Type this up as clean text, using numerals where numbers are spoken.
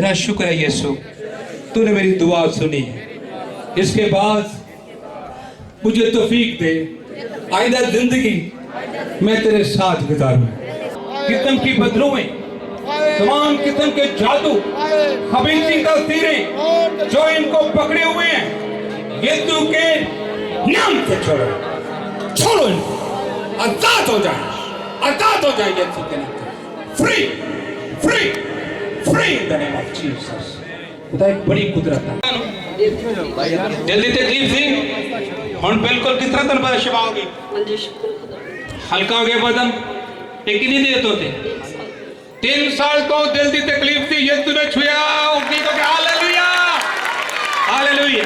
तेरा शुक्र है यीशु, तूने मेरी दुआ सुनी। इसके बाद मुझे तौफीक दे आइंदा जिंदगी मैं तेरे साथ गुजारूं। किस्म की बदलुएं, तमाम किस्म के जादू, हबीसी का तीरें जो इनको पकड़े हुए हैं, यीशु के नाम से छोड़ो, छोड़ो इनको, आजाद हो जाए, आजाद हो जाए यीशु के नाम से। Free free free in the name of Jesus. खुदा एक बड़ी कुदरत है। जल्दी तकलीफ थी, हुन बिल्कुल किस तरह तन पर शिफा होगी, हल्का हो गया बदन। एक कितनी देर तो थे 3 साल तो दिल की तकलीफ थी, यीशु ने छुआ, हालेलुया हालेलुया।